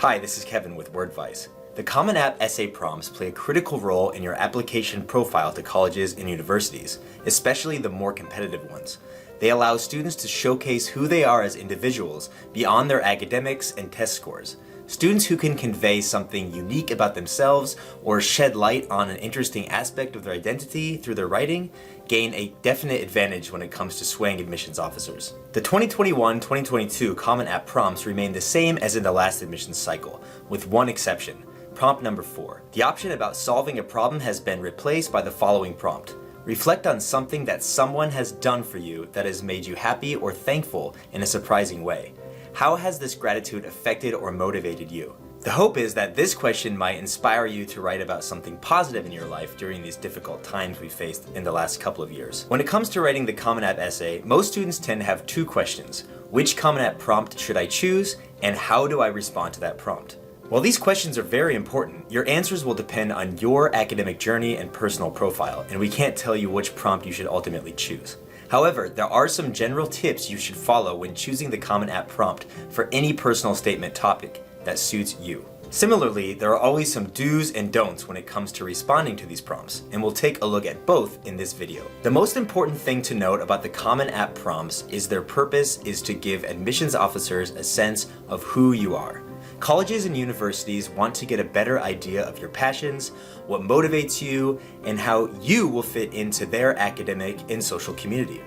Hi, this is Kevin with Wordvice. The Common App essay prompts play a critical role in your application profile to colleges and universities, especially the more competitive ones. They allow students to showcase who they are as individuals beyond their academics and test scores. Students who can convey something unique about themselves or shed light on an interesting aspect of their identity through their writing gain a definite advantage when it comes to swaying admissions officers. The 2021-2022 Common App prompts remain the same as in the last admissions cycle, with one exception. Prompt number 4. The option about solving a problem has been replaced by the following prompt. Reflect on something that someone has done for you that has made you happy or thankful in a surprising way. How has this gratitude affected or motivated you? The hope is that this question might inspire you to write about something positive in your life during these difficult times we've faced in the last couple of years. When it comes to writing the Common App essay, most students tend to have two questions. Which Common App prompt should I choose, and how do I respond to that prompt? While these questions are very important, your answers will depend on your academic journey and personal profile, and we can't tell you which prompt you should ultimately choose. However, there are some general tips you should follow when choosing the Common App prompt for any personal statement topic that suits you. Similarly, there are always some do's and don'ts when it comes to responding to these prompts, and we'll take a look at both in this video. The most important thing to note about the Common App prompts is their purpose is to give admissions officers a sense of who you are. Colleges and universities want to get a better idea of your passions, what motivates you, and how you will fit into their academic and social community.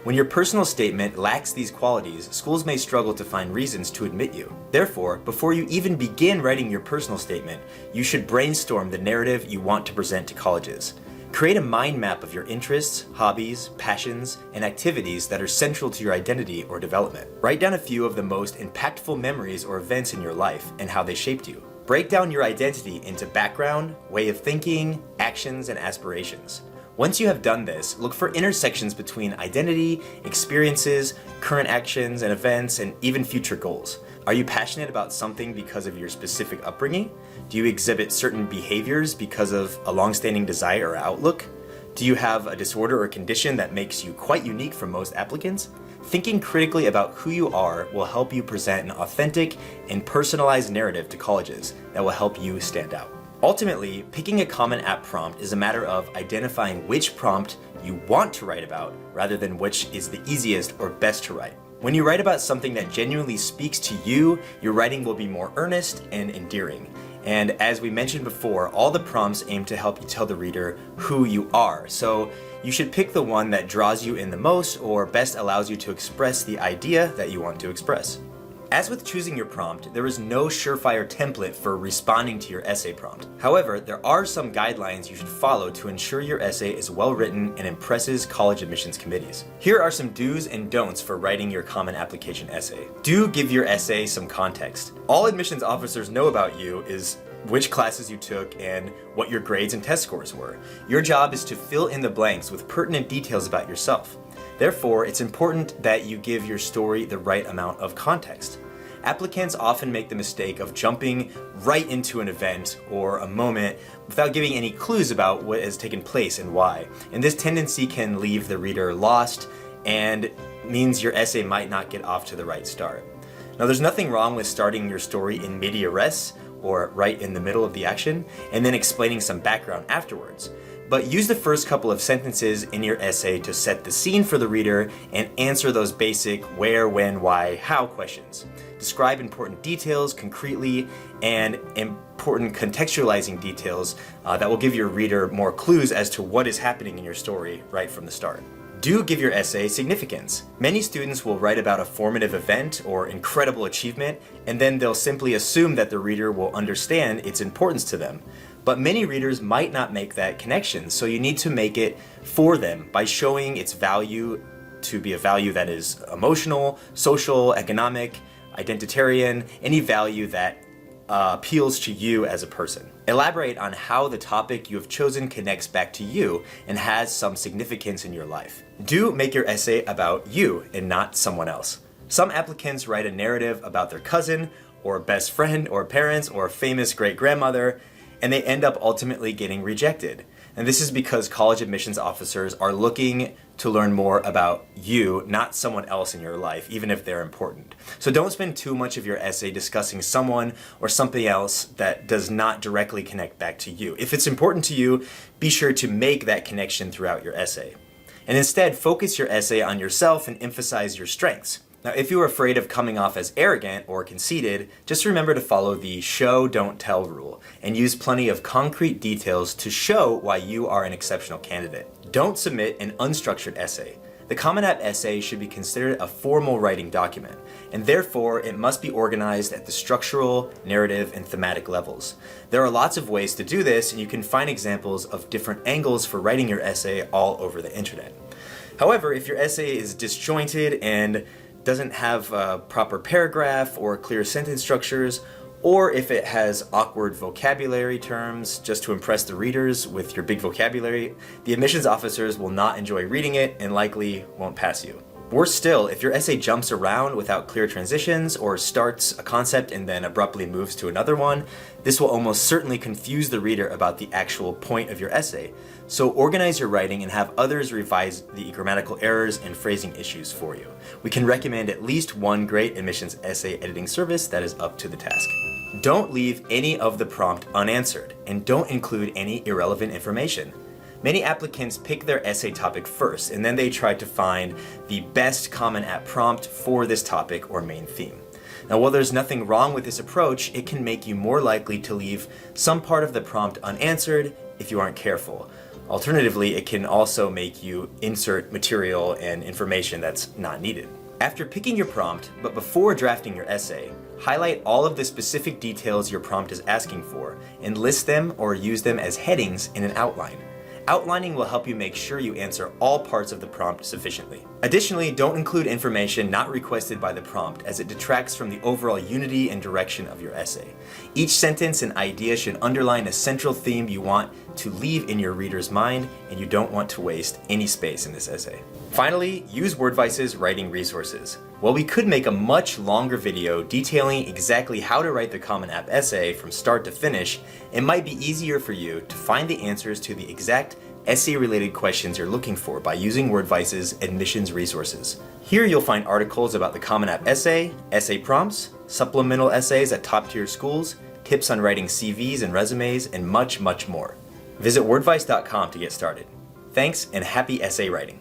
When your personal statement lacks these qualities, schools may struggle to find reasons to admit you. Therefore, before you even begin writing your personal statement, you should brainstorm the narrative you want to present to colleges. Create a mind map of your interests, hobbies, passions, and activities that are central to your identity or development. Write down a few of the most impactful memories or events in your life and how they shaped you. Break down your identity into background, way of thinking, actions, and aspirations. Once you have done this, look for intersections between identity, experiences, current actions and events, and even future goals. Are you passionate about something because of your specific upbringing? Do you exhibit certain behaviors because of a long-standing desire or outlook? Do you have a disorder or condition that makes you quite unique from most applicants? Thinking critically about who you are will help you present an authentic and personalized narrative to colleges that will help you stand out. Ultimately, picking a Common App prompt is a matter of identifying which prompt you want to write about rather than which is the easiest or best to write. When you write about something that genuinely speaks to you, your writing will be more earnest and endearing. And as we mentioned before, all the prompts aim to help you tell the reader who you are. So you should pick the one that draws you in the most or best allows you to express the idea that you want to express. As with choosing your prompt, there is no surefire template for responding to your essay prompt. However, there are some guidelines you should follow to ensure your essay is well written and impresses college admissions committees. Here are some do's and don'ts for writing your common application essay. Do give your essay some context. All admissions officers know about you is which classes you took and what your grades and test scores were. Your job is to fill in the blanks with pertinent details about yourself. Therefore, it's important that you give your story the right amount of context. Applicants often make the mistake of jumping right into an event or a moment without giving any clues about what has taken place and why. And this tendency can leave the reader lost and means your essay might not get off to the right start. Now, there's nothing wrong with starting your story in media res, or right in the middle of the action, and then explaining some background afterwards. But use the first couple of sentences in your essay to set the scene for the reader and answer those basic where, when, why, how questions. Describe important details concretely and important contextualizing details that will give your reader more clues as to what is happening in your story right from the start. Do give your essay significance. Many students will write about a formative event or incredible achievement, and then they'll simply assume that the reader will understand its importance to them. But many readers might not make that connection, so you need to make it for them by showing its value to be a value that is emotional, social, economic, identitarian, any value that appeals to you as a person. Elaborate on how the topic you have chosen connects back to you and has some significance in your life. Do make your essay about you and not someone else. Some applicants write a narrative about their cousin or best friend or parents or famous great-grandmother, and they end up ultimately getting rejected. And this is because college admissions officers are looking to learn more about you, not someone else in your life, even if they're important. So don't spend too much of your essay discussing someone or something else that does not directly connect back to you. If it's important to you, be sure to make that connection throughout your essay. And instead, focus your essay on yourself and emphasize your strengths. Now, if you're afraid of coming off as arrogant or conceited, just remember to follow the show, don't tell rule and use plenty of concrete details to show why you are an exceptional candidate. Don't submit an unstructured essay. The Common App essay should be considered a formal writing document, and therefore it must be organized at the structural, narrative, and thematic levels. There are lots of ways to do this, and you can find examples of different angles for writing your essay all over the internet. However, if your essay is disjointed and doesn't have a proper paragraph or clear sentence structures, or if it has awkward vocabulary terms just to impress the readers with your big vocabulary, the admissions officers will not enjoy reading it and likely won't pass you. Worse still, if your essay jumps around without clear transitions or starts a concept and then abruptly moves to another one, this will almost certainly confuse the reader about the actual point of your essay. So organize your writing and have others revise the grammatical errors and phrasing issues for you. We can recommend at least one great admissions essay editing service that is up to the task. Don't leave any of the prompt unanswered, and don't include any irrelevant information. Many applicants pick their essay topic first, and then they try to find the best Common App prompt for this topic or main theme. Now, while there's nothing wrong with this approach, it can make you more likely to leave some part of the prompt unanswered if you aren't careful. Alternatively, it can also make you insert material and information that's not needed. After picking your prompt, but before drafting your essay, highlight all of the specific details your prompt is asking for and list them or use them as headings in an outline. Outlining will help you make sure you answer all parts of the prompt sufficiently. Additionally, don't include information not requested by the prompt, as it detracts from the overall unity and direction of your essay. Each sentence and idea should underline a central theme you want to leave in your reader's mind, and you don't want to waste any space in this essay. Finally, use Wordvice's writing resources. While we could make a much longer video detailing exactly how to write the Common App essay from start to finish, it might be easier for you to find the answers to the exact essay-related questions you're looking for by using Wordvice's admissions resources. Here you'll find articles about the Common App essay, essay prompts, supplemental essays at top-tier schools, tips on writing CVs and resumes, and much, much more. Visit wordvice.com to get started. Thanks, and happy essay writing.